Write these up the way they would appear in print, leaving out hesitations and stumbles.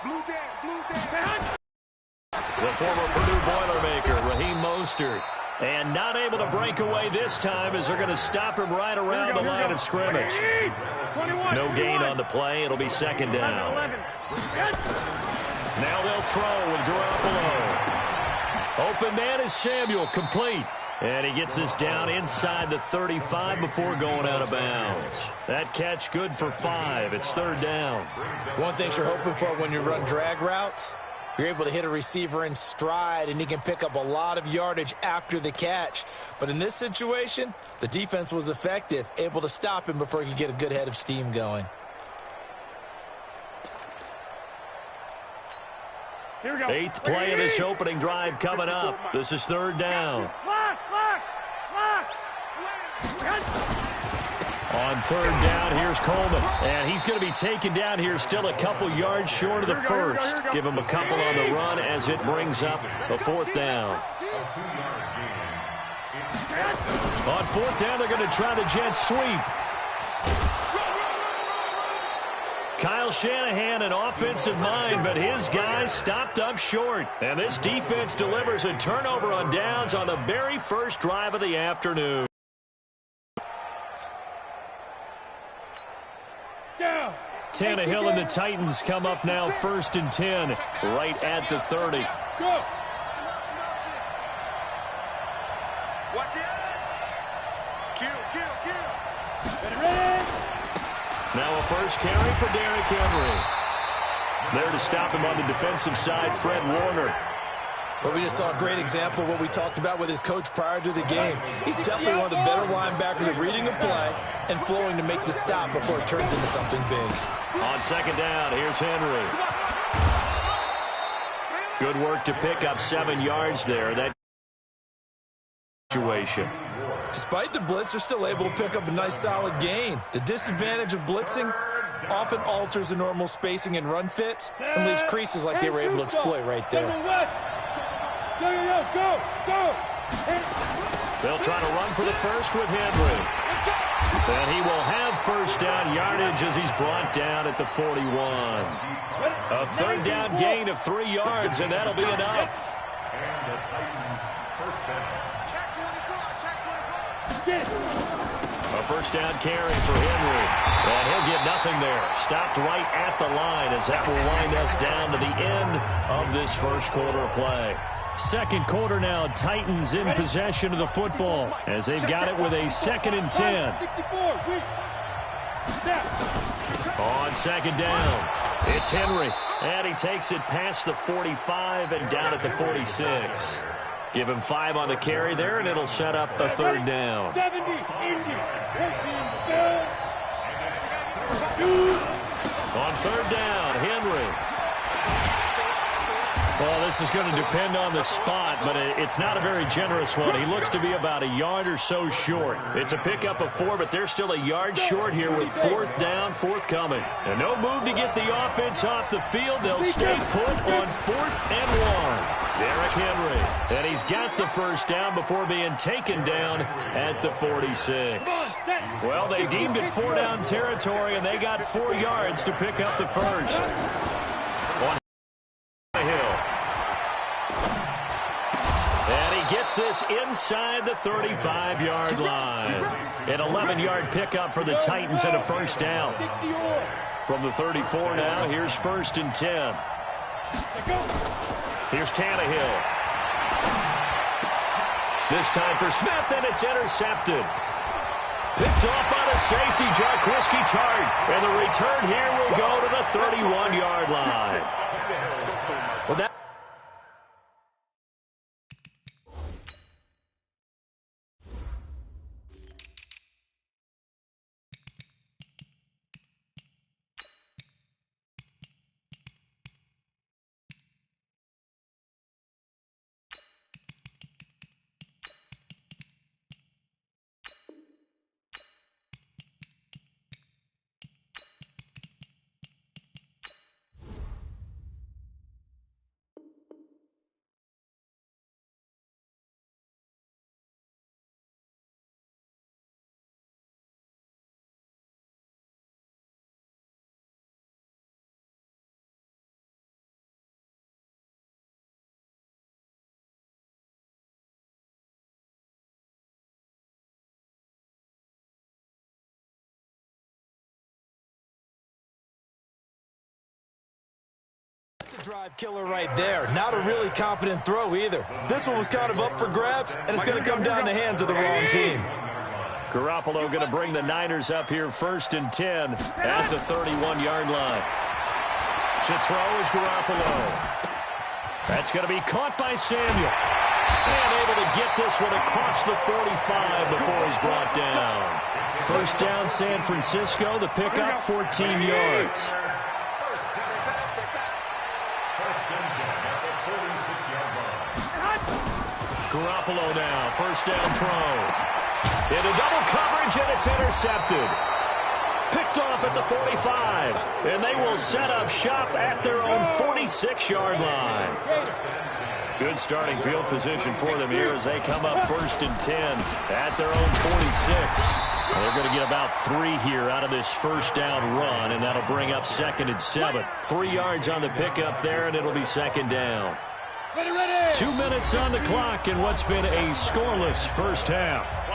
The former Purdue Boilermaker, Raheem Mostert. And not able to break away this time as they're going to stop him right around the line of scrimmage. No gain on the play. It'll be second down. Now they'll throw with Garoppolo. Open man is Samuel, complete. And he gets this down inside the 35 before going out of bounds. That catch good for 5. It's third down. One thing you're hoping for when you run drag routes, you're able to hit a receiver in stride, and he can pick up a lot of yardage after the catch. But in this situation, the defense was effective, able to stop him before he could get a good head of steam going. Here we go. 8th play of this opening drive coming up. This is third down. On third down, here's Coleman. And he's going to be taken down here still a couple yards short of the first. Give him a couple on the run as it brings up a fourth down. On fourth down, they're going to try the jet sweep. Kyle Shanahan, an offensive mind, but his guys stopped up short. And this defense delivers a turnover on downs on the very first drive of the afternoon. Tannehill and the Titans come up now 1st and 10, right at the 30. Go. Now a first carry for Derrick Henry. There to stop him on the defensive side, Fred Warner. But we just saw a great example of what we talked about with his coach prior to the game. He's definitely one of the better linebackers at reading a play and flowing to make the stop before it turns into something big. On second down, here's Henry. Good work to pick up 7 yards there. That situation. Despite the blitz, they're still able to pick up a nice solid gain. The disadvantage of blitzing often alters the normal spacing and run fits and leaves creases like they were able to exploit right there. Go. They'll try to run for the first with Henry. And he will have first down yardage as he's brought down at the 41. A third down gain of 3 yards, and that'll be enough. A first down carry for Henry. And he'll get nothing there. Stopped right at the line as that will wind us down to the end of this first quarter of play. Second quarter now, Titans in possession of the football as they've got it with a 2nd and 10. On second down, it's Henry. And he takes it past the 45 and down at the 46. Give him 5 on the carry there, and it'll set up a third down. 70, Indy, 14, still. On third down, Henry. Well, this is going to depend on the spot, but it's not a very generous one. He looks to be about a yard or so short. It's a pickup of 4, but they're still a yard short here with fourth down forthcoming. And no move to get the offense off the field. They'll stay put on 4th and 1. Derrick Henry. And he's got the first down before being taken down at the 46. Well, they deemed it 4-down territory, and they got 4 yards to pick up the first. Gets this inside the 35-yard line. An 11-yard pickup for the Titans and a first down. From the 34 now, here's 1st and 10. Here's Tannehill. This time for Smith, and it's intercepted. Picked off by the safety, Jarquiski Tart. And the return here will go to the 31-yard line. Well, that drive killer right there. Not a really confident throw either. This one was kind of up for grabs, and it's going to come down the hands of the wrong team. Garoppolo going to bring the Niners up here 1st and 10 at the 31-yard line. To throw is Garoppolo. That's going to be caught by Samuel. And able to get this one across the 45 before he's brought down. 1st down, San Francisco. The pickup, 14 yards. Garoppolo now, 1st down throw. Into double coverage, and it's intercepted. Picked off at the 45, and they will set up shop at their own 46-yard line. Good starting field position for them here as they come up 1st and 10 at their own 46. They're going to get about 3 here out of this 1st down run, and that'll bring up 2nd and 7. 3 yards on the pickup there, and it'll be 2nd down. 2 minutes on the clock in what's been a scoreless 1st half.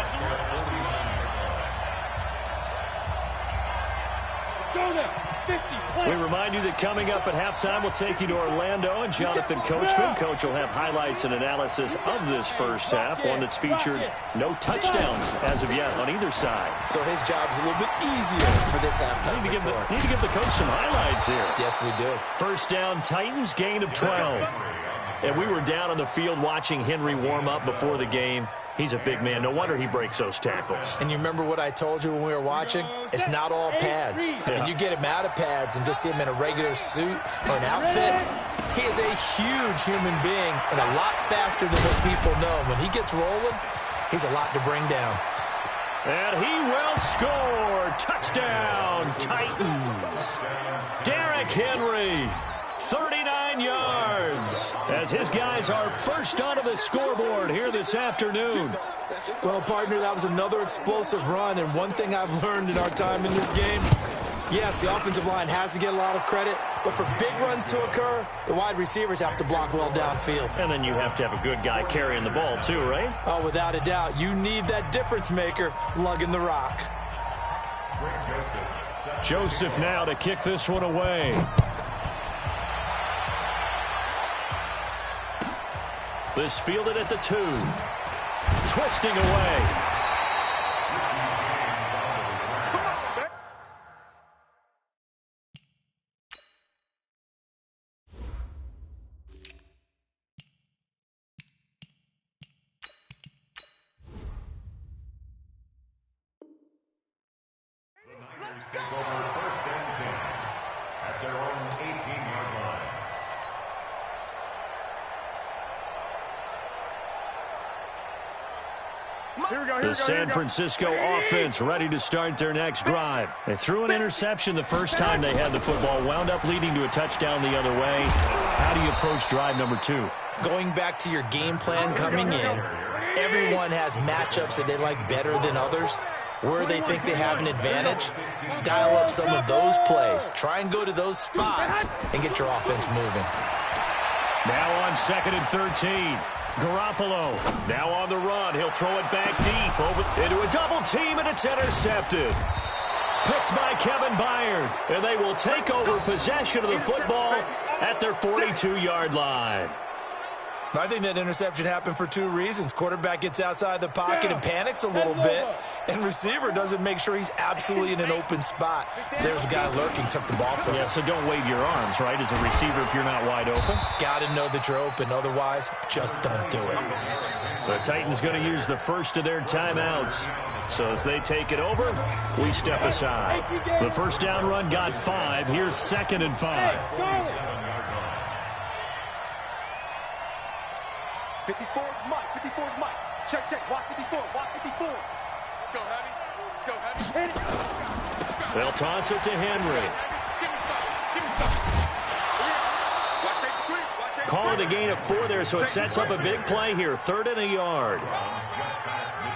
We remind you that coming up at halftime, we'll take you to Orlando and Jonathan Coachman. Coach will have highlights and analysis of this 1st half, one that's featured no touchdowns as of yet on either side. So his job's a little bit easier for this halftime. Need to give the coach some highlights here. Yes, we do. 1st down, Titans, gain of 12. And we were down on the field watching Henry warm up before the game. He's a big man. No wonder he breaks those tackles. And you remember what I told you when we were watching? It's not all pads. I mean, you get him out of pads and just see him in a regular suit or an outfit. He is a huge human being and a lot faster than what people know. When he gets rolling, he's a lot to bring down. And he will score. Touchdown, Titans. Derrick Henry. 39 yards as his guys are first onto the scoreboard here this afternoon. Well, partner, that was another explosive run, and one thing I've learned in our time in this game, yes, the offensive line has to get a lot of credit, but for big runs to occur, the wide receivers have to block well downfield. And then you have to have a good guy carrying the ball too, right? Oh, without a doubt. You need that difference maker lugging the rock. Joseph now to kick this one away. This fielded at the 2. Twisting away. The Niners take over 1st and 10 at their own 18-yard line. The San Francisco offense ready to start their next drive. They threw an interception the first time they had the football, wound up leading to a touchdown the other way. How do you approach drive number 2? Going back to your game plan coming in, everyone has matchups that they like better than others. Where they think they have an advantage, dial up some of those plays. Try and go to those spots and get your offense moving. Now on 2nd and 13. Garoppolo now on the run. He'll throw it back deep over into a double team, and it's intercepted. Picked by Kevin Byard, and they will take over possession of the football at their 42-yard line. I think that interception happened for 2 reasons. Quarterback gets outside the pocket and panics a little bit, and receiver doesn't make sure he's absolutely in an open spot. There's a guy lurking, took the ball from him. Yeah, so don't wave your arms, right, as a receiver if you're not wide open. Got to know that you're open. Otherwise, just don't do it. The Titans going to use the first of their timeouts. So as they take it over, we step aside. The 1st down run got 5. Here's 2nd and 5. 54 is Mike. 54 is Mike. Check. Watch 54. Watch 54. Let's go, Heavy. Let's go, Heavy. They'll toss it to Henry. Give me some. Watch 83. Watch 83. Calling a gain of 4 there, so it sets up a big play here. 3rd and a yard.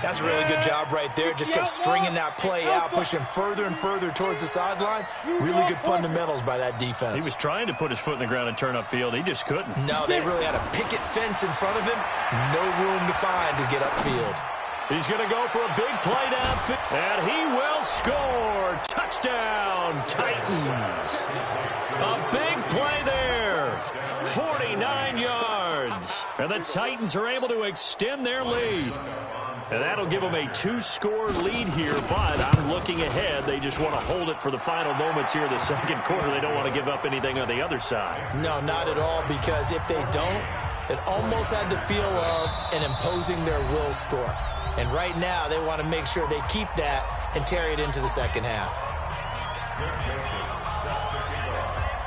That's a really good job right there. Just kept stringing that play out, pushing further and further towards the sideline. Really good fundamentals by that defense. He was trying to put his foot in the ground and turn upfield. He just couldn't. No, they really had a picket fence in front of him. No room to find to get upfield. He's going to go for a big play downfield. And he will score. Touchdown, Titans. A big play there. And the Titans are able to extend their lead. And that'll give them a 2-score lead here, but I'm looking ahead. They just want to hold it for the final moments here in the second quarter. They don't want to give up anything on the other side. No, not at all, because if they don't, it almost had the feel of an imposing their will score. And right now, they want to make sure they keep that and carry it into the second half.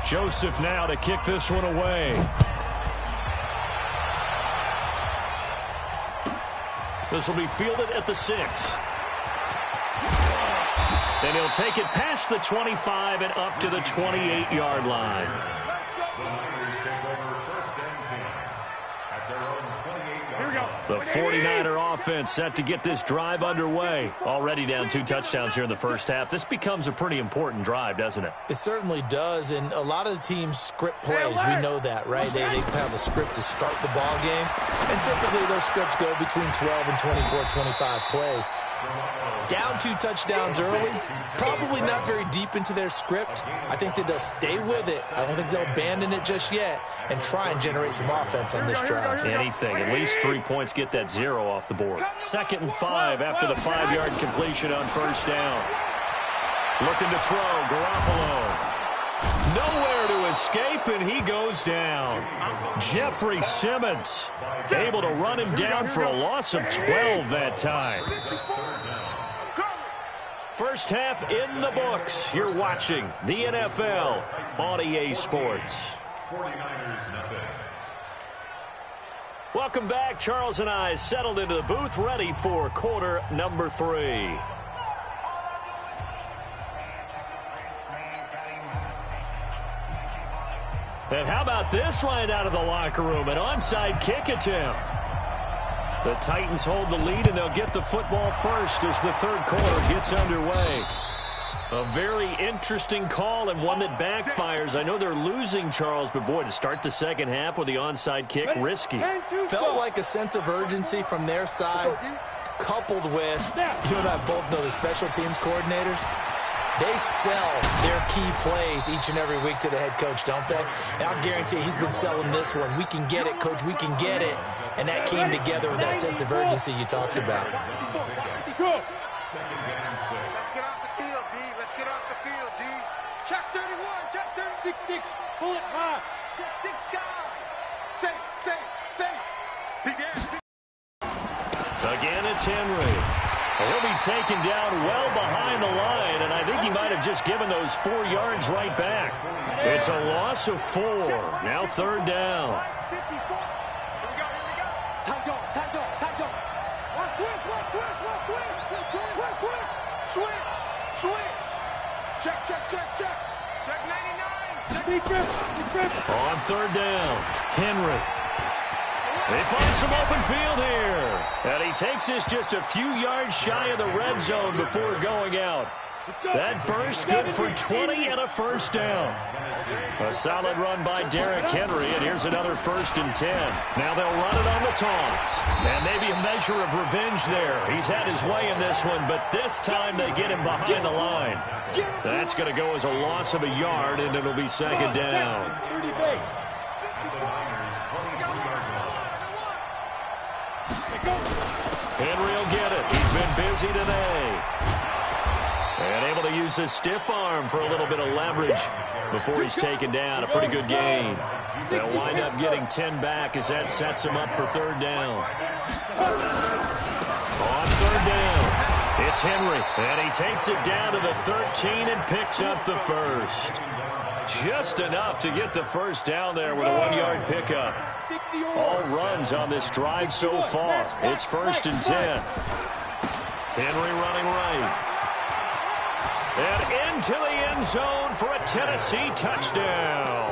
Joseph now to kick this one away. This will be fielded at the 6. And he'll take it past the 25 and up to the 28-yard line. The 49er offense set to get this drive underway. Already down 2 touchdowns here in the first half. This becomes a pretty important drive, doesn't it? It certainly does, and a lot of the teams script plays. We know that, right? They have a script to start the ball game, and typically those scripts go between 12 and 24, 25 plays. Down 2 touchdowns early, probably not very deep into their script. I think that they'll stay with it. I don't think they'll abandon it just yet and try and generate some offense on this drive. Anything. At least 3 points, get that 0 off the board. 2nd and 5 after the 5-yard completion on first down. Looking to throw, Garoppolo. Nowhere to escape, and he goes down. Jeffrey Simmons able to run him down for a loss of 12 that time. First half in the books. You're watching the NFL on EA Sports. 49ers nothing. Welcome back. Charles and I settled into the booth, ready for quarter number 3. And how about this right out of the locker room? An onside kick attempt. The Titans hold the lead, and they'll get the football first as the third quarter gets underway. A very interesting call and one that backfires. I know they're losing, Charles, but boy, to start the second half with the onside kick, risky. Felt like a sense of urgency from their side, coupled with, you and I both know the special teams coordinators. They sell their key plays each and every week to the head coach, don't they? And I'll guarantee you he's been selling this one. We can get it, coach, we can get it. And that came together with that sense of urgency you talked about. Let's get off the field, D. Let's get off the field, D. Check 31, check 36, pull it high. Check 6 guys. Say. Begin. Again, it's Henry. He'll be taken down well behind the line, and I think he might have just given those 4 yards right back. It's a loss of 4. Now third down. Here we go. Tight dog. Switch. Check. Check 99. Check On third down, Henry. They find some open field here. And he takes this just a few yards shy of the red zone before going out. That burst good for 20 and a first down. A solid run by Derrick Henry, and here's another 1st and 10. Now they'll run it on the taunts. And maybe a measure of revenge there. He's had his way in this one, but this time they get him behind the line. That's going to go as a loss of a yard, and it'll be second down. Henry will get it. He's been busy today. And able to use his stiff arm for a little bit of leverage before he's taken down. A pretty good gain. They'll wind up getting 10 back as that sets him up for third down. On third down, it's Henry. And he takes it down to the 13 and picks up the first. Just enough to get the first down there with a 1-yard pickup. All runs on this drive so far. It's 1st and 10. Henry running right. And into the end zone for a Tennessee touchdown.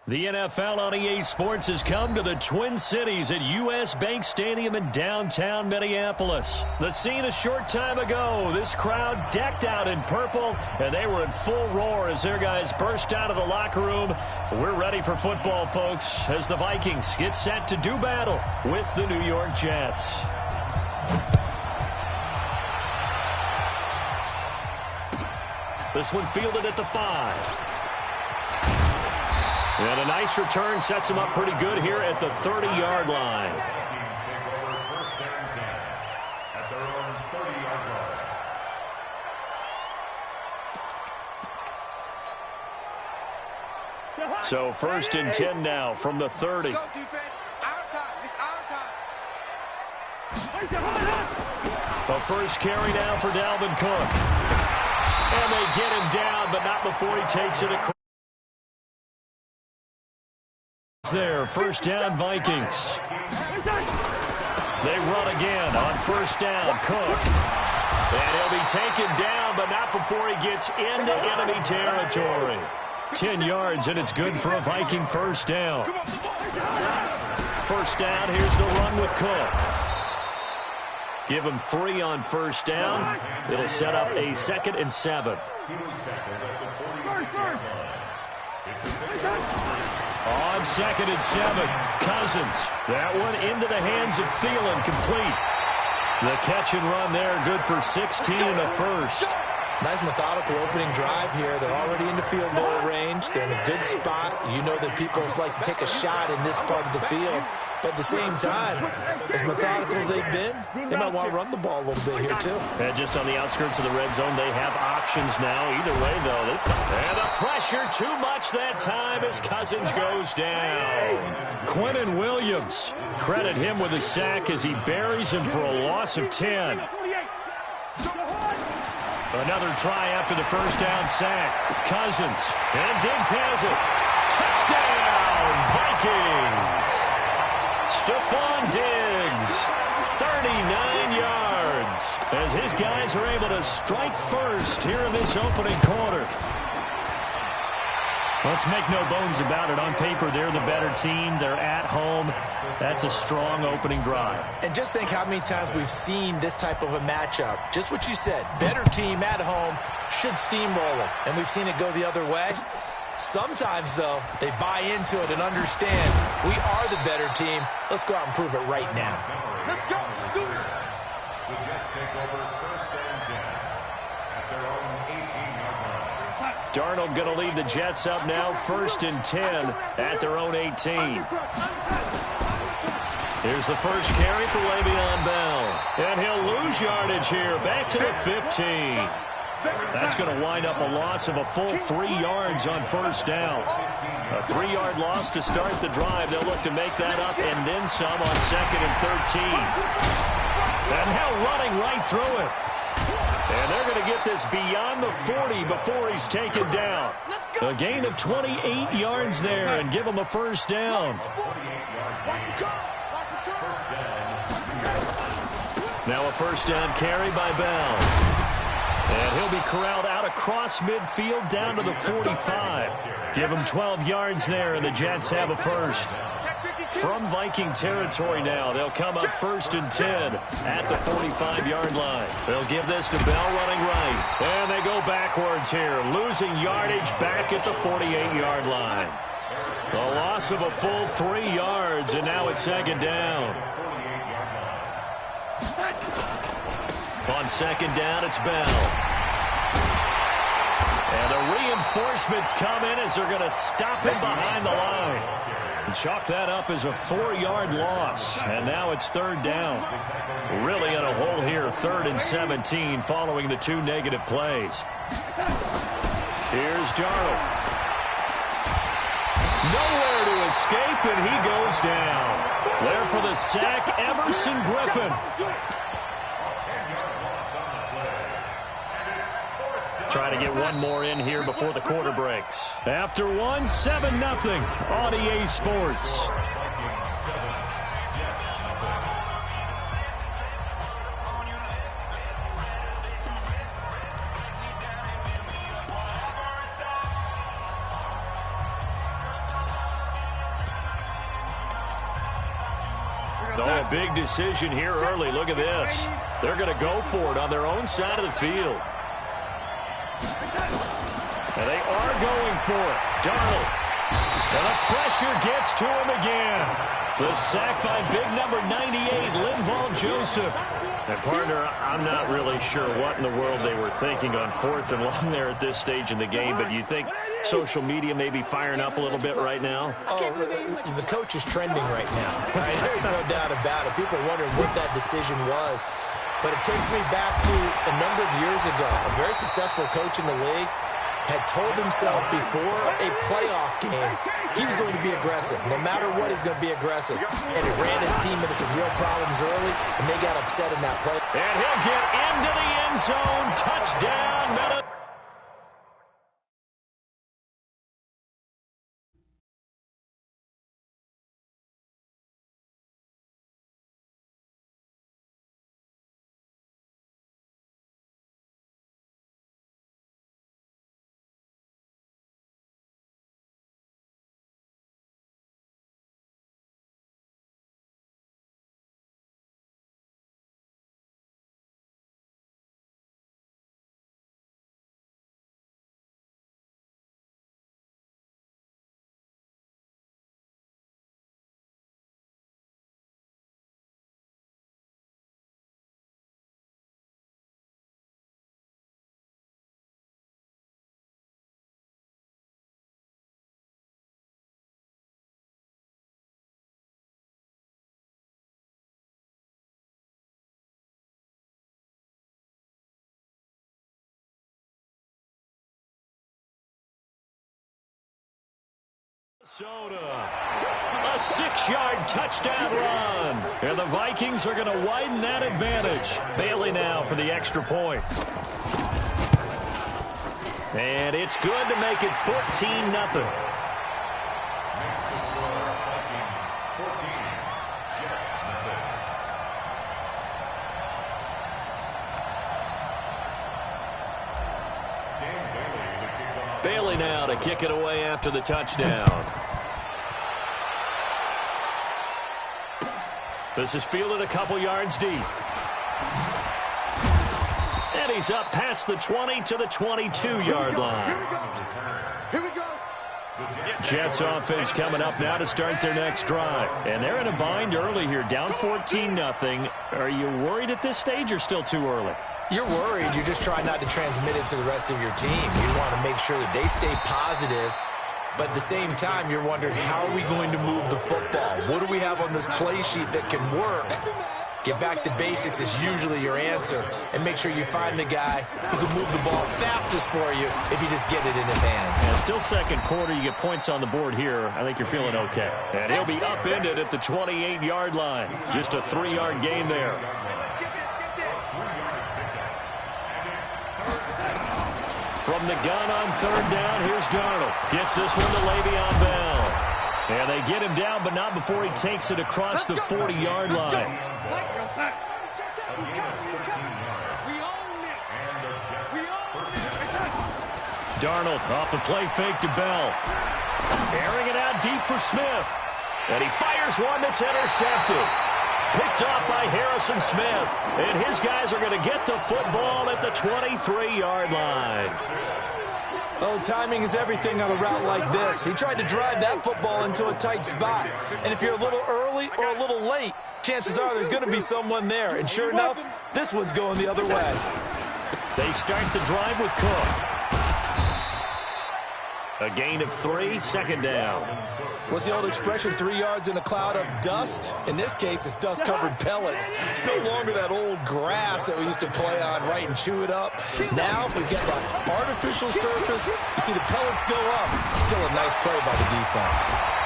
The NFL on EA Sports has come to the Twin Cities at U.S. Bank Stadium in downtown Minneapolis. The scene a short time ago, this crowd decked out in purple, and they were in full roar as their guys burst out of the locker room. We're ready for football, folks, as the Vikings get set to do battle with the New York Jets. This one fielded at the 5. And a nice return sets him up pretty good here at the 30-yard line. Vikings take over first and 10 at their own 30-yard line. So first and 10 now from the 30. Let's go, defense. Our time. It's our time. The first carry now for Dalvin Cook. And they get him down, but not before he takes it across. There, first down Vikings. They run again on first down, Cook. And he'll be taken down, but not before he gets into enemy territory. 10 yards, and it's good for a Viking first down. First down, here's the run with Cook. Give him 3 on first down. It'll set up a 2nd and 7. He was tackled at the 46-yard line. It's a pickup. On 2nd and 7, Cousins. That one into the hands of Thielen, complete. The catch and run there, good for 16 and a first. Nice methodical opening drive here. They're already into field goal range. They're in a good spot. You know that people like to take a shot in this part of the field. But at the same time, as methodical as they've been, they might want to run the ball a little bit here, too. And just on the outskirts of the red zone, they have options now. Either way, though. And the pressure too much that time as Cousins goes down. Quentin Williams. Credit him with a sack as he buries him for a loss of 10. Another try after the first down sack. Cousins. And Diggs has it. Touchdown, Vikings. Stephon Diggs, 39 yards, as his guys are able to strike first here in this opening quarter. Let's make no bones about it. On paper, they're the better team. They're at home. That's a strong opening drive. And just think how many times we've seen this type of a matchup. Just what you said, better team at home should steamroll them. And we've seen it go the other way. Sometimes, though, they buy into it and understand we are the better team. Let's go out and prove it right now. Let's go. Do it. The Jets take over first and 10 at their own 18-yard line. Darnold going to lead the Jets up now, first and 10 at their own 18. Here's the first carry for Le'Veon Bell. And he'll lose yardage here, back to the 15. That's going to wind up a loss of a full 3 yards on first down. A 3-yard loss to start the drive. They'll look to make that up and then some on 2nd and 13. And now running right through it. And they're going to get this beyond the 40 before he's taken down. A gain of 28 yards there and give him a first down. Now a first down carry by Bell. And he'll be corralled out across midfield down to the 45. Give him 12 yards there, and the Jets have a first. From Viking territory now, they'll come up first and 10 at the 45-yard line. They'll give this to Bell running right. And they go backwards here, losing yardage back at the 48-yard line. A loss of a full 3 yards, and now it's 2nd down. On 2nd down, it's Bell. And the reinforcements come in as they're going to stop him behind the line. And chalk that up as a 4-yard loss. And now it's 3rd down. Really in a hole here, 3rd and 17 following the 2 negative plays. Here's Darnold. Nowhere to escape, and he goes down. There for the sack, Everson Griffin. Try to get one more in here before the quarter breaks. After one, 7-0 on EA Sports. Oh, a big decision here early. Look at this. They're going to go for it on their own side of the field. And they are going for it. Darnold. And the pressure gets to him again. The sack by big number 98, Linval Joseph. And, partner, I'm not really sure what in the world they were thinking on 4th and long there at this stage in the game, but you think social media may be firing up a little bit right now? Oh, the coach is trending right now. Right? There's no doubt about it. People are wondering what that decision was. But it takes me back to a number of years ago. A very successful coach in the league had told himself before a playoff game he was going to be aggressive. No matter what, he's going to be aggressive. And it ran his team into some real problems early, and they got upset in that play. And he'll get into the end zone. Touchdown, Minnesota. A 6-yard touchdown run. And the Vikings are going to widen that advantage. Bailey now for the extra point. And it's good to make it 14-0. Bailey now to kick it away after the touchdown. This is fielded a couple yards deep. And he's up past the 20 to the 22-yard line. Here we go. Jets offense coming up now to start their next drive. And they're in a bind early here, down 14-0. Are you worried at this stage or still too early? You're worried. You're just trying not to transmit it to the rest of your team. You want to make sure that they stay positive. But at the same time, you're wondering, how are we going to move the football? What do we have on this play sheet that can work? Get back to basics is usually your answer. And make sure you find the guy who can move the ball fastest for you if you just get it in his hands. Yeah, still second quarter. You get points on the board here. I think you're feeling okay. And he'll be upended at the 28-yard line. Just a 3-yard gain there. From the gun on third down, here's Darnold. Gets this one to Le'Veon Bell. And they get him down, but not before he takes it across the 40-yard line. Darnold off the play fake to Bell. Airing it out deep for Smith. And he fires one that's intercepted. Picked off by Harrison Smith. And his guys are going to get the football at the 23-yard line. Oh, timing is everything on a route like this. He tried to drive that football into a tight spot. And if you're a little early or a little late, chances are there's going to be someone there. And sure enough, this one's going the other way. They start the drive with Cook. A gain of 3, second down. What's the old expression, 3 yards in a cloud of dust? In this case, it's dust-covered pellets. It's no longer that old grass that we used to play on, right, and chew it up. Now we've got the artificial surface. You see the pellets go up. Still a nice play by the defense.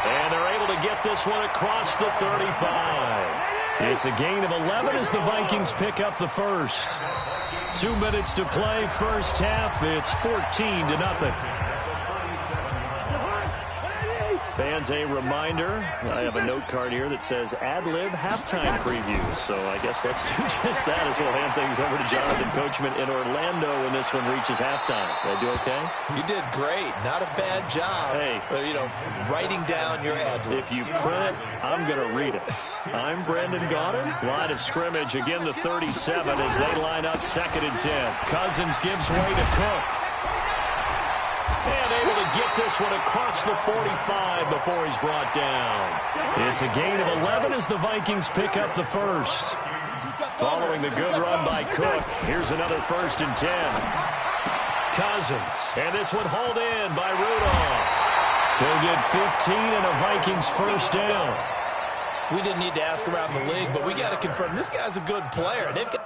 And they're able to get this one across the 35. It's a gain of 11 as the Vikings pick up the first. 2 minutes to play, first half. It's 14-0. Fans fans, a reminder. I have a note card here that says ad-lib halftime previews. So I guess let's do just that as we'll hand things over to Jonathan Coachman in Orlando when this one reaches halftime. Did I do okay? You did great. Not a bad job. Hey. Writing down your ad-libs. If you print it, I'm going to read it. I'm Brendan Gaudin. Line of scrimmage, again the 37 as they line up 2nd and 10. Cousins gives way to Cook. And able to get this one across the 45 before he's brought down. It's a gain of 11 as the Vikings pick up the first. Following the good run by Cook, here's another 1st and 10. Cousins, and this one hauled in by Rudolph. He'll get 15 and a Vikings first down. We didn't need to ask around the league, but we got to confirm this guy's a good player. They've got